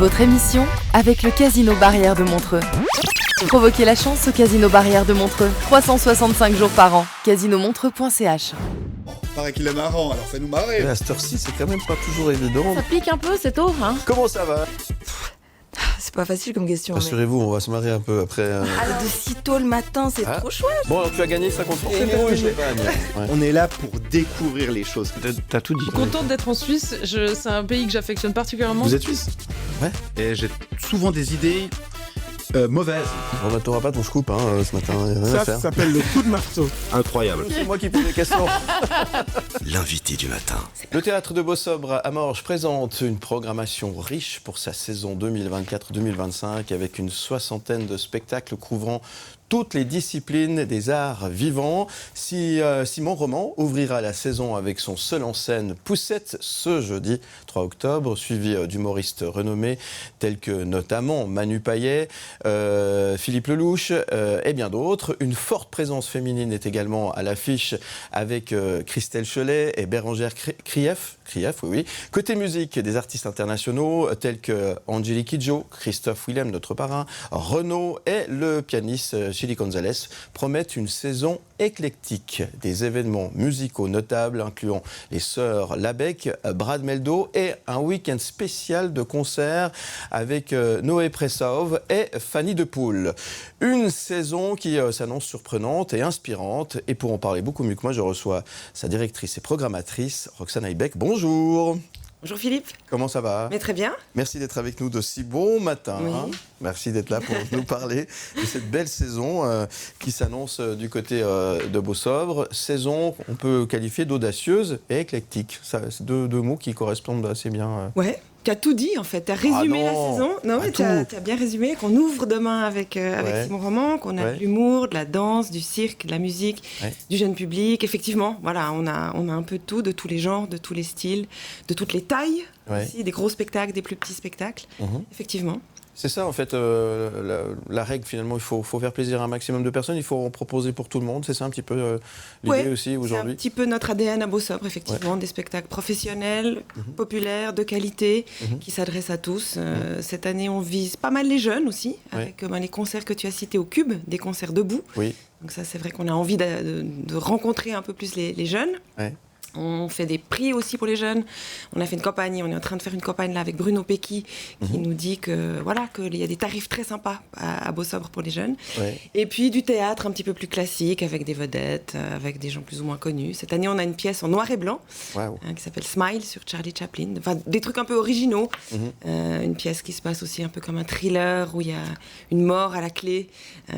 Votre émission avec le Casino Barrière de Montreux. Provoquez la chance au Casino Barrière de Montreux. 365 jours par an. casinomontreux.ch. Paraît qu'il est marrant, alors fais-nous marrer. À cette heure-ci, c'est quand même pas toujours évident. Ça pique un peu, c'est tôt, hein? Comment ça va? C'est pas facile comme question. Rassurez-vous, on va se marier un peu après. Alors de si tôt le matin, c'est trop chouette. Bon, alors tu as gagné 50 francs. Et C'est je- ouais. On est là pour découvrir les choses. T'as tout dit. Contente d'être en Suisse, c'est un pays que j'affectionne particulièrement. Vous êtes suisse? Ouais. Et j'ai souvent des idées mauvaises. On va t'aura pas ton scoop ce matin, y a rien à Ça faire. s'appelle le coup de marteau. Incroyable. C'est moi qui pose les questions. L'invité du matin. Le théâtre de Beausobre à Morges présente une programmation riche pour sa saison 2024-2025 avec une soixantaine de spectacles couvrant toutes les disciplines des arts vivants. Simon Roman ouvrira la saison avec son seul en scène Poussette ce jeudi 3 octobre, suivi d'humoristes renommés tels que notamment Manu Payet, Philippe Lelouch et bien d'autres. Une forte présence féminine est également à l'affiche avec Christelle Chelet et Bérangère Krief, oui. Côté musique, des artistes internationaux tels que Angélique Kidjo, Christophe Willem, notre parrain, Renaud et le pianiste Chili Gonzalez promettent une saison éclectique. Des événements musicaux notables incluant les sœurs Labec, Brad Meldo et un week-end spécial de concerts avec Noé Pressauve et Fanny Depoule. Une saison qui s'annonce surprenante et inspirante. Et pour en parler beaucoup mieux que moi, je reçois sa directrice et programmatrice, Roxane Aybeck. Bonjour. Bonjour Philippe. Comment ça va? Mais très bien. Merci d'être avec nous de si bon matin. Oui. Merci d'être là pour nous parler de cette belle saison qui s'annonce du côté de Beausobre. Saison qu'on peut qualifier d'audacieuse et éclectique. Ça, c'est deux mots qui correspondent assez bien. Ouais. Tu as tout dit en fait, tu as résumé la non. saison. Non, Pas mais tu as bien résumé qu'on ouvre demain avec Ouais. Simon Roman, qu'on a Ouais. de l'humour, de la danse, du cirque, de la musique, Ouais. du jeune public. Effectivement, voilà, on a un peu de tout, de tous les genres, de tous les styles, de toutes les tailles Ouais. aussi, des gros spectacles, des plus petits spectacles. Mhm. Effectivement. C'est ça, en fait, la règle, finalement, il faut faire plaisir à un maximum de personnes, il faut en proposer pour tout le monde. C'est ça un petit peu l'idée Ouais, aussi C'est un aujourd'hui. petit peu notre ADN à Beausobre, effectivement, des spectacles professionnels, populaires, de qualité, qui s'adressent à tous. Cette année, on vise pas mal les jeunes aussi, avec les concerts que tu as cités au Cube, des concerts debout. Oui, Donc ça, c'est vrai qu'on a envie de rencontrer un peu plus les jeunes. ouais. On fait des prix aussi pour les jeunes. On a fait une campagne, on est en train de faire une campagne là avec Bruno Pecky qui nous dit que voilà qu'il y a des tarifs très sympas à Beausobre pour les jeunes. Ouais. Et puis du théâtre un petit peu plus classique avec des vedettes, avec des gens plus ou moins connus. Cette année, on a une pièce en noir et blanc Waouh. qui s'appelle Smile sur Charlie Chaplin. Enfin, des trucs un peu originaux. Une pièce qui se passe aussi un peu comme un thriller où il y a une mort à la clé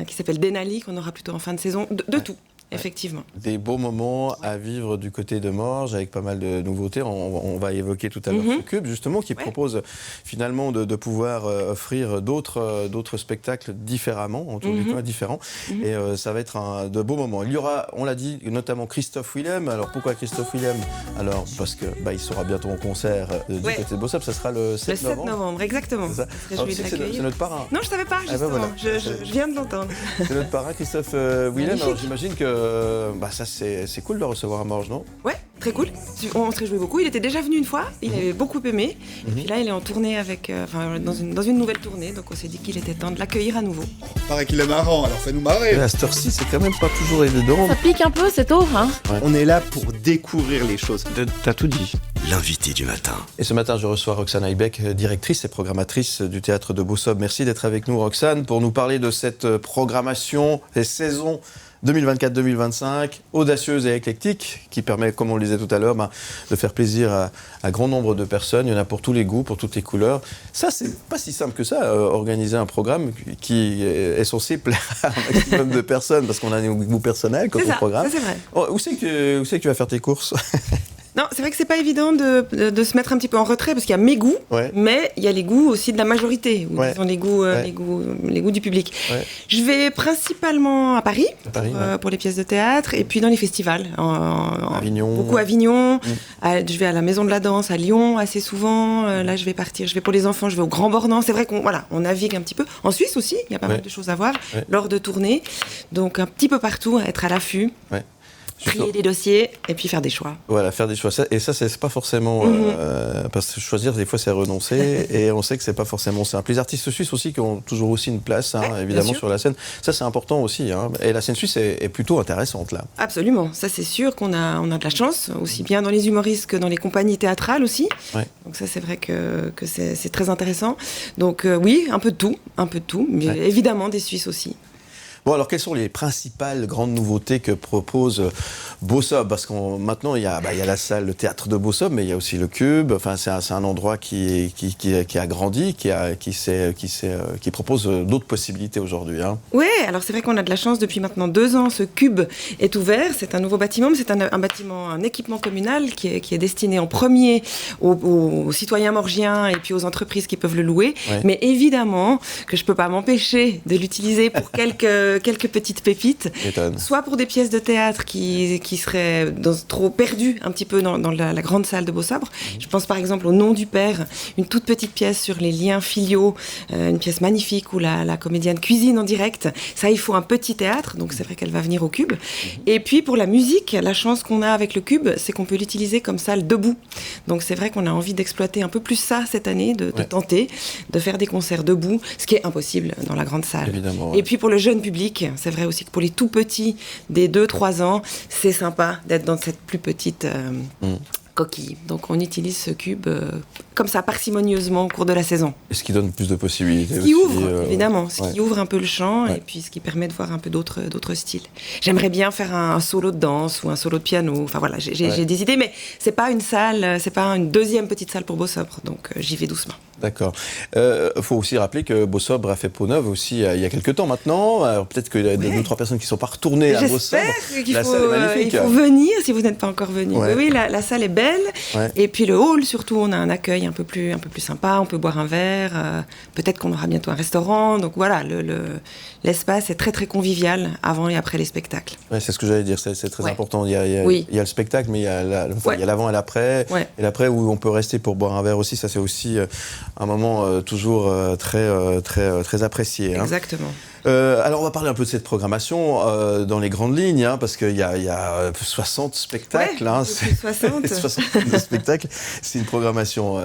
qui s'appelle Denali qu'on aura plutôt en fin de saison. De tout. Effectivement. Des beaux moments à vivre du côté de Morges avec pas mal de nouveautés. On va évoquer tout à l'heure ce Cube, justement, qui propose finalement de pouvoir offrir d'autres spectacles différemment, en tout cas différents. Et ça va être de beaux moments. Il y aura, on l'a dit, notamment Christophe Willem. Alors pourquoi Christophe Willem? Alors parce que il sera bientôt en concert du côté de Beausobre. Ça sera le 7 Le 7 novembre, exactement. C'est ça. Très Alors, joué tu de sais que l'accueillir. c'est notre parrain. Non, je savais pas, justement. voilà. Je viens de l'entendre. C'est notre parrain, Christophe Willem. Alors j'imagine que ça c'est cool de le recevoir à Morges, non? Ouais, très cool. On se réjouit beaucoup. Il était déjà venu une fois. Il avait beaucoup aimé. Et puis là, il est en tournée avec, dans une nouvelle tournée. Donc on s'est dit qu'il était temps de l'accueillir à nouveau. Paraît qu'il est marrant, alors fais-nous marrer. À cette heure-ci, c'est quand même pas toujours évident. Ça pique un peu, c'est tôt, hein? On est là pour découvrir les choses. T'as tout dit. L'invité du matin. Et ce matin, je reçois Roxane Aybeck, directrice et programmatrice du théâtre de Beausobre. Merci d'être avec nous, Roxane, pour nous parler de cette programmation et saison 2024-2025, audacieuse et éclectique, qui permet, comme on le disait tout à l'heure, de faire plaisir à grand nombre de personnes. Il y en a pour tous les goûts, pour toutes les couleurs. Ça, c'est pas si simple que ça, organiser un programme qui est censé plaire à un maximum de personnes, parce qu'on a un goût personnel quand on programme. Ça c'est vrai. Oh, où c'est que tu vas faire tes courses? Non, c'est vrai que c'est pas évident de se mettre un petit peu en retrait parce qu'il y a mes goûts, mais il y a les goûts aussi de la majorité, ou disons les goûts du public. Ouais. Je vais principalement à Paris, pour les pièces de théâtre, et puis dans les festivals. Avignon. Beaucoup à Avignon. Je vais à la Maison de la Danse à Lyon assez souvent. Là, je vais pour les enfants, je vais au Grand Bornand. C'est vrai on navigue un petit peu. En Suisse aussi, il y a pas mal de choses à voir lors de tournées. Donc un petit peu partout, à être à l'affût. Ouais. trier les dossiers et puis faire des choix. Voilà, faire des choix. Et ça, c'est pas forcément... parce que choisir, des fois, c'est renoncer. Et on sait que c'est pas forcément simple. Les artistes suisses aussi, qui ont toujours aussi une place, évidemment, sur la scène. Ça, c'est important aussi. Et la scène suisse est plutôt intéressante, là. Absolument. Ça, c'est sûr qu'on a de la chance, aussi bien dans les humoristes que dans les compagnies théâtrales aussi. Ouais. Donc ça, c'est vrai que c'est très intéressant. Donc oui, un peu de tout. Mais évidemment, des Suisses aussi. Bon, alors, quelles sont les principales grandes nouveautés que propose Bosob? Parce que maintenant, il y a la salle, le théâtre de Bosob, mais il y a aussi le Cube. Enfin, c'est un endroit qui a grandi, qui propose d'autres possibilités aujourd'hui. Oui, alors c'est vrai qu'on a de la chance depuis maintenant 2 ans. Ce Cube est ouvert. C'est un nouveau bâtiment, mais c'est un bâtiment, un équipement communal qui est destiné en premier aux citoyens morgiens et puis aux entreprises qui peuvent le louer. Ouais. Mais évidemment que je ne peux pas m'empêcher de l'utiliser pour quelques petites pépites, soit pour des pièces de théâtre qui seraient trop perdues un petit peu dans la grande salle de Beausobre. Je pense par exemple au Nom du Père, une toute petite pièce sur les liens filiaux, une pièce magnifique où la comédienne cuisine en direct. Ça, il faut un petit théâtre, donc c'est vrai qu'elle va venir au Cube. Et puis pour la musique, la chance qu'on a avec le Cube, c'est qu'on peut l'utiliser comme salle debout. Donc c'est vrai qu'on a envie d'exploiter un peu plus ça cette année, de tenter de faire des concerts debout, ce qui est impossible dans la grande salle. Évidemment, Et puis pour le jeune public, c'est vrai aussi que pour les tout petits, des 2-3 ans, c'est sympa d'être dans cette plus petite coquille. Donc on utilise ce Cube comme ça, parcimonieusement au cours de la saison. Et ce qui donne plus de possibilités. Ce qui ouvre, évidemment, ce qui ouvre un peu le champ et puis ce qui permet de voir un peu d'autres styles. J'aimerais bien faire un solo de danse ou un solo de piano. Enfin voilà, j'ai des idées, mais c'est pas une salle, c'est pas une deuxième petite salle pour Beausobre. Donc j'y vais doucement. D'accord. Faut aussi rappeler que Beausobre a fait peau neuve aussi il y a quelques temps maintenant. Alors peut-être qu'il y a 2 ou 3 personnes qui ne sont pas retournées à Beausobre. La salle est magnifique. Il faut venir si vous n'êtes pas encore venu. Oui, la salle est belle. Et puis le hall, surtout, on a un accueil un peu plus sympa. On peut boire un verre. Peut-être qu'on aura bientôt un restaurant. Donc voilà, l'espace est très très convivial avant et après les spectacles. Ouais, c'est ce que j'allais dire. C'est très important. Il y a le spectacle, mais il y a l'avant et l'après. Ouais. Et l'après où on peut rester pour boire un verre aussi. Ça, c'est aussi un moment toujours très apprécié. Exactement. Alors on va parler un peu de cette programmation dans les grandes lignes, parce qu'il y a 60 spectacles. 60 spectacles. C'est une programmation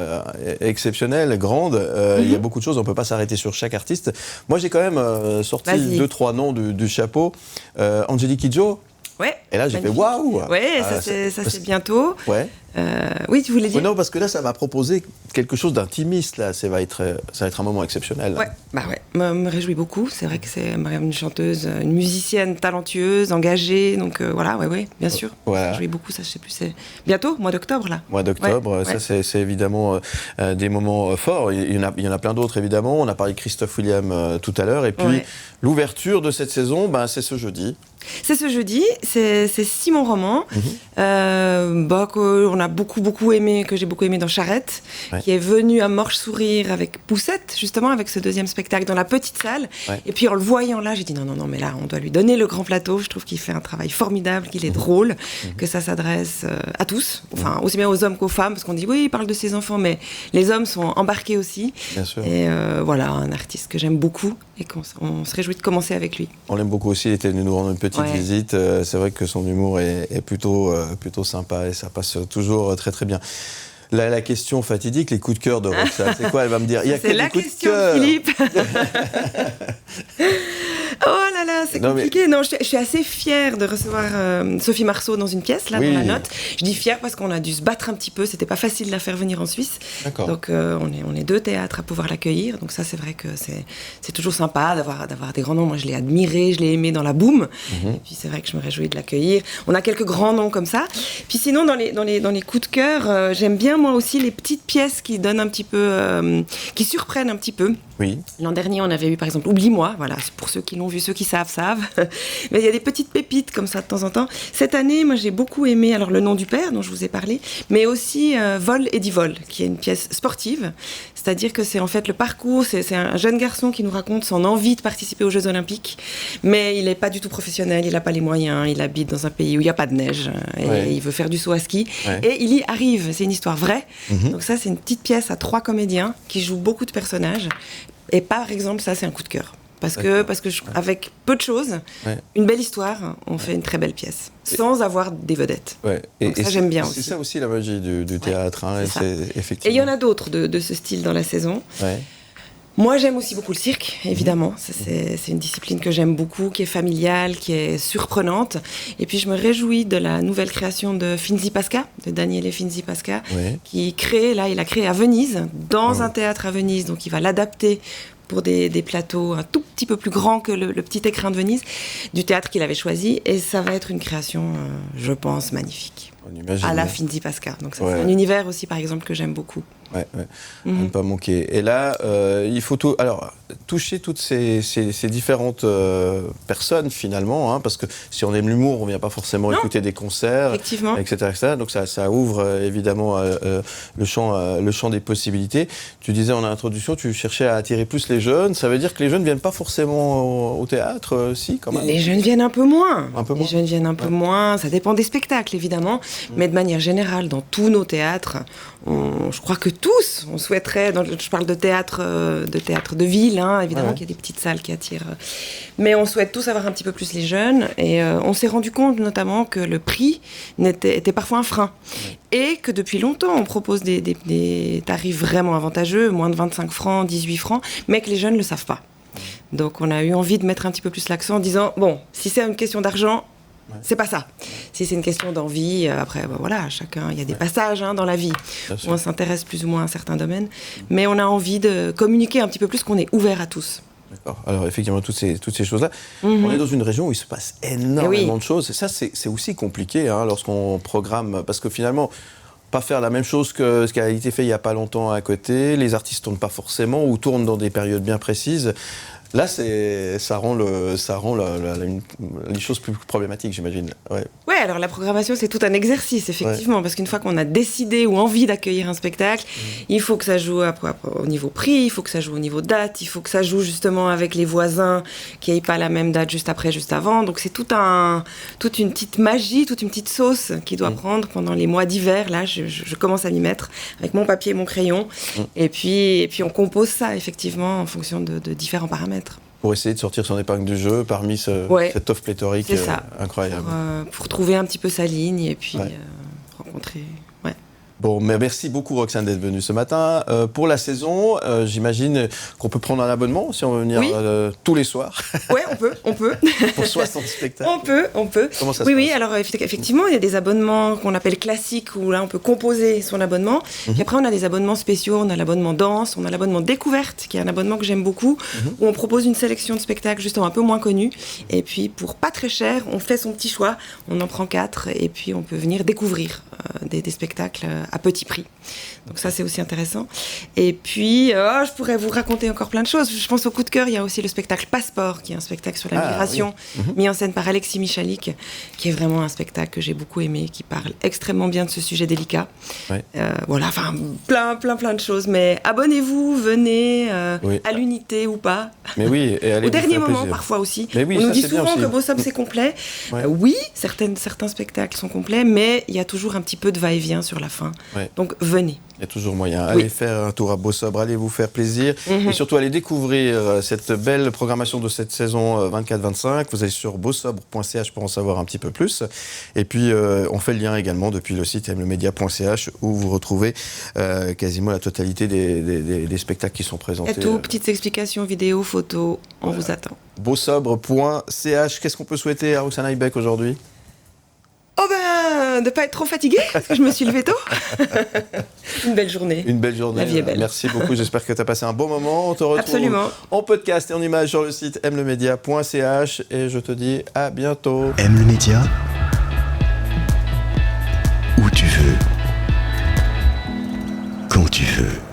exceptionnelle, grande. Il y a beaucoup de choses, on ne peut pas s'arrêter sur chaque artiste. Moi j'ai quand même sorti 2-3 noms du chapeau. Angélique Kidjo. Ouais, et là j'ai fait waouh. Ouais, ça c'est bientôt. Ouais. Oui, tu voulais dire. Non, parce que là, ça va proposer quelque chose d'intimiste. Là, ça va être un moment exceptionnel. Ouais, me réjouis beaucoup. C'est vrai que c'est une chanteuse, une musicienne talentueuse, engagée. Donc voilà, bien sûr. Voilà. Je me réjouis beaucoup. Ça, je sais plus, c'est bientôt, mois d'octobre là. Mois d'octobre, ça c'est évidemment des moments forts. Il y en a plein d'autres évidemment. On a parlé de Christophe William tout à l'heure. Et puis l'ouverture de cette saison, c'est ce jeudi. C'est ce jeudi, c'est Simon Roman, qu'on a beaucoup aimé, que j'ai beaucoup aimé dans Charrette, qui est venu à Morche Sourire avec Poussette, justement, avec ce 2e spectacle dans la petite salle. Et puis en le voyant là, j'ai dit non, mais là, on doit lui donner le grand plateau. Je trouve qu'il fait un travail formidable, qu'il est drôle, que ça s'adresse à tous, enfin aussi bien aux hommes qu'aux femmes, parce qu'on dit oui, il parle de ses enfants, mais les hommes sont embarqués aussi. Bien sûr. Et voilà, un artiste que j'aime beaucoup et qu'on se réjouit de commencer avec lui. On l'aime beaucoup aussi, il était venu nous rendre une petite visite. C'est vrai que son humour est plutôt sympa et ça passe toujours très très bien. La question fatidique, les coups de cœur de Roxane, c'est quoi? Elle va me dire, il y a que des coups de cœur. C'est la question, Philippe. Oh là là, c'est compliqué. Non, je suis assez fière de recevoir Sophie Marceau dans une pièce, là, dans la note. Je dis fière parce qu'on a dû se battre un petit peu. C'était pas facile de la faire venir en Suisse. D'accord. Donc, on est 2 théâtres à pouvoir l'accueillir. Donc ça, c'est vrai que c'est toujours sympa d'avoir des grands noms. Moi, je l'ai admiré, je l'ai aimé dans la boum. Et puis, c'est vrai que je me réjouis de l'accueillir. On a quelques grands noms comme ça. Puis sinon, dans les coups de cœur, j'aime bien, moi aussi, les petites pièces qui donnent un petit peu... qui surprennent un petit peu. Oui. L'an dernier, on avait eu, par exemple, Oublie-moi. Voilà, pour ceux qui l'ont vu, ceux qui savent. Mais il y a des petites pépites comme ça de temps en temps. Cette année, moi, j'ai beaucoup aimé Le Nom du Père, dont je vous ai parlé, mais aussi Vol et Divol, qui est une pièce sportive. C'est-à-dire que c'est en fait le parcours, c'est un jeune garçon qui nous raconte son envie de participer aux Jeux Olympiques, mais il n'est pas du tout professionnel, il n'a pas les moyens, il habite dans un pays où il n'y a pas de neige, et il veut faire du saut à ski, et il y arrive. C'est une histoire vraie. Donc ça, c'est une petite pièce à 3 comédiens qui jouent beaucoup de personnages. Et par exemple, ça, c'est un coup de cœur. parce que avec peu de choses, une belle histoire, on fait une très belle pièce, sans avoir des vedettes. Ouais. Donc ça, j'aime bien aussi. C'est ça aussi la magie du théâtre. Effectivement. Et il y en a d'autres de ce style dans la saison. Ouais. Moi, j'aime aussi beaucoup le cirque, évidemment. Ça, c'est une discipline que j'aime beaucoup, qui est familiale, qui est surprenante. Et puis, je me réjouis de la nouvelle création de Finzi Pasca, de Daniele Finzi Pasca, qui il a créé à Venise, dans un théâtre à Venise. Donc, il va l'adapter pour des plateaux un tout petit peu plus grands que le petit écrin de Venise, du théâtre qu'il avait choisi. Et ça va être une création, je pense, magnifique. À la Finzi Pasca. Donc, c'est un univers aussi, par exemple, que j'aime beaucoup. Ouais. À ne pas manquer. Et là, il faut toucher toutes ces différentes personnes finalement, parce que si on aime l'humour, on ne vient pas forcément écouter des concerts, etc. Donc ça ouvre évidemment le champ des possibilités. Tu disais en introduction, tu cherchais à attirer plus les jeunes. Ça veut dire que les jeunes ne viennent pas forcément au théâtre, si quand même. Les jeunes viennent un peu moins. Les jeunes viennent un peu moins. Ça dépend des spectacles évidemment, mais de manière générale, dans tous nos théâtres, je crois que tous, on souhaiterait, je parle de théâtre de ville, évidemment qu'il y a des petites salles qui attirent, mais on souhaite tous avoir un petit peu plus les jeunes, et on s'est rendu compte notamment que le prix était parfois un frein, et que depuis longtemps on propose des tarifs vraiment avantageux, moins de 25 francs, 18 francs, mais que les jeunes ne le savent pas. Donc on a eu envie de mettre un petit peu plus l'accent en disant, bon, si c'est une question d'argent, c'est pas ça. Si c'est une question d'envie, après, chacun, il y a des passages dans la vie où on s'intéresse plus ou moins à un certain domaine, mais on a envie de communiquer un petit peu plus qu'on est ouvert à tous. D'accord. Alors effectivement, toutes ces choses-là, on est dans une région où il se passe énormément de choses. Et ça, c'est aussi compliqué lorsqu'on programme, parce que finalement, pas faire la même chose que ce qui a été fait il n'y a pas longtemps à côté, les artistes tournent pas forcément ou tournent dans des périodes bien précises. Là, ça rend les choses plus problématiques, j'imagine. Ouais, alors la programmation, c'est tout un exercice, effectivement, parce qu'une fois qu'on a décidé ou envie d'accueillir un spectacle, il faut que ça joue au niveau prix, il faut que ça joue au niveau date, il faut que ça joue justement avec les voisins qui n'aient pas la même date juste après, juste avant. Donc c'est toute une petite magie, toute une petite sauce qui doit prendre pendant les mois d'hiver. Là, je commence à m'y mettre avec mon papier et mon crayon. Et puis on compose ça, effectivement, en fonction de différents paramètres. Pour essayer de sortir son épingle du jeu parmi cette offre pléthorique incroyable. Pour trouver un petit peu sa ligne et puis rencontrer... Bon, mais merci beaucoup Roxane d'être venue ce matin. Pour la saison, j'imagine qu'on peut prendre un abonnement si on veut venir tous les soirs. Oui, on peut. Pour 60 spectacles. On peut. Comment ça se passe ? Oui, alors effectivement, il y a des abonnements qu'on appelle classiques où là on peut composer son abonnement. Puis après on a des abonnements spéciaux, on a l'abonnement danse, on a l'abonnement découverte, qui est un abonnement que j'aime beaucoup, où on propose une sélection de spectacles justement un peu moins connus. Et puis pour pas très cher, on fait son petit choix, on en prend 4 et puis on peut venir découvrir des spectacles à petit prix. Donc ça, c'est aussi intéressant. Et puis, je pourrais vous raconter encore plein de choses. Je pense au coup de cœur, il y a aussi le spectacle Passeport, qui est un spectacle sur la migration, mis en scène par Alexis Michalik, qui est vraiment un spectacle que j'ai beaucoup aimé, qui parle extrêmement bien de ce sujet délicat. Plein de choses. Mais abonnez-vous, venez à l'unité ou pas. Mais oui, et allez au dernier moment, plaisir. Parfois aussi. Mais oui, on nous dit c'est souvent que Bosob, c'est complet. Oui, certains spectacles sont complets, mais il y a toujours un petit peu de va-et-vient sur la fin. Donc venez. Il y a toujours moyen. Allez faire un tour à Bosob, allez vous faire plaisir. Et surtout, allez découvrir cette belle programmation de cette saison 24-25. Vous allez sur bosob.ch pour en savoir un petit peu plus. Et puis, on fait le lien également depuis le site mlemedia.ch où vous retrouvez quasiment la totalité des spectacles qui sont présentés. Et tout, petites explications, vidéos, photos, on vous attend. bosob.ch. Qu'est-ce qu'on peut souhaiter à Roxane Aybeck aujourd'hui ? De ne pas être trop fatiguée, parce que je me suis levée tôt. Une belle journée. Une belle journée. La vie est belle. Merci beaucoup, j'espère que tu as passé un bon moment. On te retrouve en podcast et en image sur le site mlemedia.ch et je te dis à bientôt. Aime le média où tu veux, quand tu veux.